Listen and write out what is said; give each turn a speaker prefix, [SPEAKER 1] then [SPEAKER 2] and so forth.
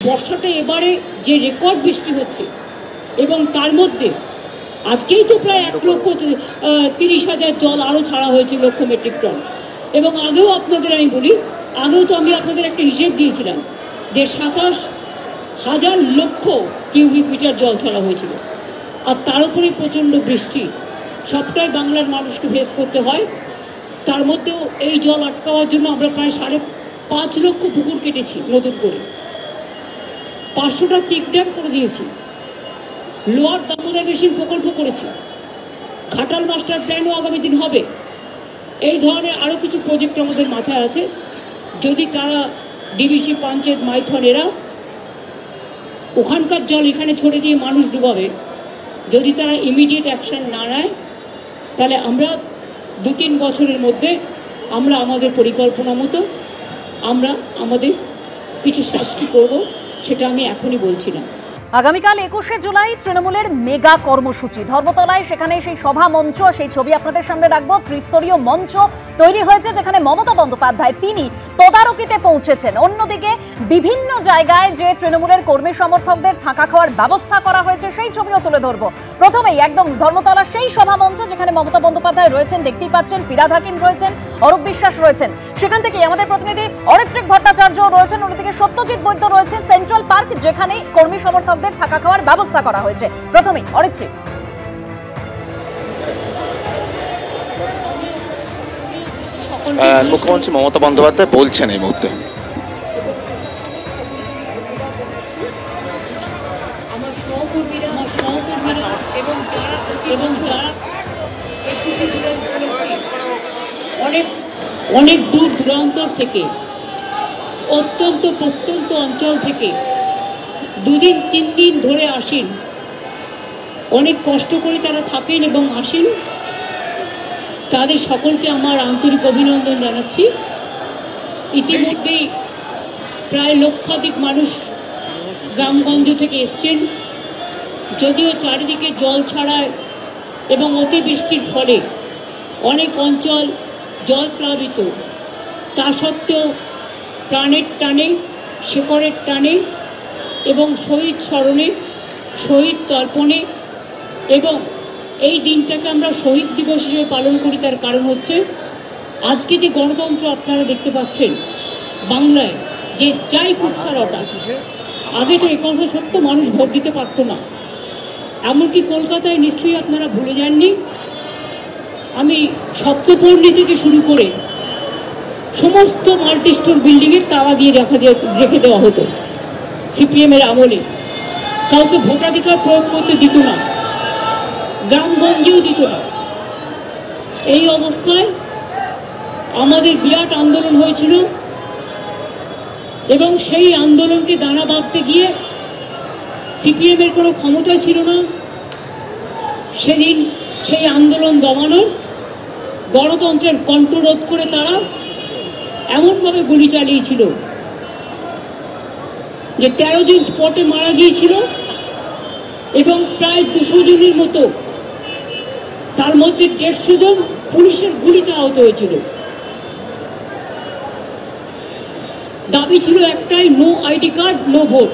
[SPEAKER 1] বর্ষাটা এবারে যে রেকর্ড বৃষ্টি হচ্ছে এবং তার মধ্যে আজকেই তো প্রায় 1,30,000 জল আরও ছাড়া হয়েছে, লক্ষ মেট্রিক টন। এবং আগেও আপনাদের আমি বলি, আগেও তো আমি আপনাদের একটা হিসেব দিয়েছিলাম যে 27,000 লক্ষ কিউবিক মিটার জল ছাড়া হয়েছিল। আর তার উপরে প্রচণ্ড বৃষ্টি, সবটাই বাংলার মানুষকে ফেস করতে হয়। তার মধ্যেও এই জল আটকাওয়ার জন্য আমরা প্রায় 5.5 লক্ষ পুকুর কেটেছি, নতুন করে 500টা চেক ড্যাম করে দিয়েছি, লোয়ার দামোদর বেসিন প্রকল্প করেছি, ঘাটাল মাস্টার প্ল্যানও আগামী দিন হবে। এই ধরনের আরও কিছু প্রজেক্ট আমাদের মাথায় আছে। যদি তারা ডিবিসি, পঞ্চায়েত, মাইথন এরা ওখানকার জল এখানে ছড়ে দিয়ে মানুষ ডুবাবে, যদি তারা ইমিডিয়েট অ্যাকশন না নেয়, তাহলে আমরা 2-3 বছরের মধ্যে আমরা আমাদের পরিকল্পনা মতো আমরা আমাদের কিছু সৃষ্টি করব, সেটা আমি এখনই বলছি না।
[SPEAKER 2] আগামীকাল 21শে জুলাই তৃণমূলের মেগা কর্মসূচি ধর্মতলায়, সেখানে সেই সভা মঞ্চ, সেই ছবি আপনাদের সামনে রাখবো। ত্রিস্তরীয় মঞ্চ তৈরি হয়েছে, যেখানে মমতা বন্দ্যোপাধ্যায় তিনি তদারকিতে পৌঁছেছেন। অন্যদিকে বিভিন্ন জায়গায় যে তৃণমূলের কর্মী সমর্থকদের থাকা খাওয়ার ব্যবস্থা করা হয়েছে, সেই ছবিও তুলে ধরবো। প্রথমেই একদম ধর্মতলার সেই সভা মঞ্চ, যেখানে মমতা বন্দ্যোপাধ্যায় রয়েছেন, দেখতেই পাচ্ছেন, ফিরহাদ হাকিম রয়েছেন, অরূপ বিশ্বাস রয়েছেন। সেখান থেকেই আমাদের প্রতিনিধি অরিত্রিক ভট্টাচার্য রয়েছেন, অন্যদিকে সত্যজিৎ বৈদ্য রয়েছেন সেন্ট্রাল পার্ক, যেখানে কর্মী সমর্থকদের থাকা খাওয়ার ব্যবস্থা করা হয়েছে। প্রথমেই অরিত্রিক।
[SPEAKER 3] মুখ্যমন্ত্রী মমতা বন্দ্যোপাধ্যায় বলছেন এই মুহূর্তে
[SPEAKER 1] আমার সহকর্মীরা এবং যারা 21শে জুলাই উপলক্ষে অনেক দূর দূরান্তর থেকে, অত্যন্ত প্রত্যন্ত অঞ্চল থেকে 2 দিন 3 দিন ধরে আসেন, অনেক কষ্ট করে তারা থাকেন এবং আসেন, তাদের সকলকে আমার আন্তরিক অভিনন্দন জানাচ্ছি। ইতিমধ্যেই প্রায় লক্ষাধিক মানুষ গ্রামগঞ্জ থেকে এসছেন। যদিও চারিদিকে জল ছাড়ায় এবং অতিবৃষ্টির ফলে অনেক অঞ্চল জল প্লাবিত, তা সত্ত্বেও প্রাণের টানে, শেকড়ের টানে এবং শহীদ স্মরণে, শহীদ তর্পণে, এবং এই দিনটাকে আমরা শহীদ দিবস হিসেবে পালন করি। তার কারণ হচ্ছে আজকে যে গণতন্ত্র আপনারা দেখতে পাচ্ছেন বাংলায়, যে যাই কুৎসারটা, আগে তো একথা সত্য, মানুষ ভোট দিতে পারতো না। এমনকি কলকাতায় নিশ্চয়ই আপনারা ভুলে যাননি, আমি সপ্তপল্লী থেকে শুরু করে সমস্ত মাল্টি স্টোর বিল্ডিংয়ের তালা দিয়ে রেখে দেওয়া হতো সিপিএমের আমলে। কাউকে ভোটাধিকার প্রয়োগ করতে দিত না, গ্রামগঞ্জেও দিত না। এই অবস্থায় আমাদের বিরাট আন্দোলন হয়েছিল এবং সেই আন্দোলনকে দানা বাঁধতে গিয়ে সিপিএমের কোনো ক্ষমতা ছিল না সেদিন সেই আন্দোলন দমানোর। গণতন্ত্রের কণ্ঠরোধ করে তারা এমনভাবে গুলি চালিয়েছিল যে 13 জন স্পটে মারা গিয়েছিল এবং প্রায় 200 জনের মতো, তার মধ্যে 150 জন পুলিশের গুলিতে আহত হয়েছিল। দাবি ছিল একটাই, no ID card, no vote.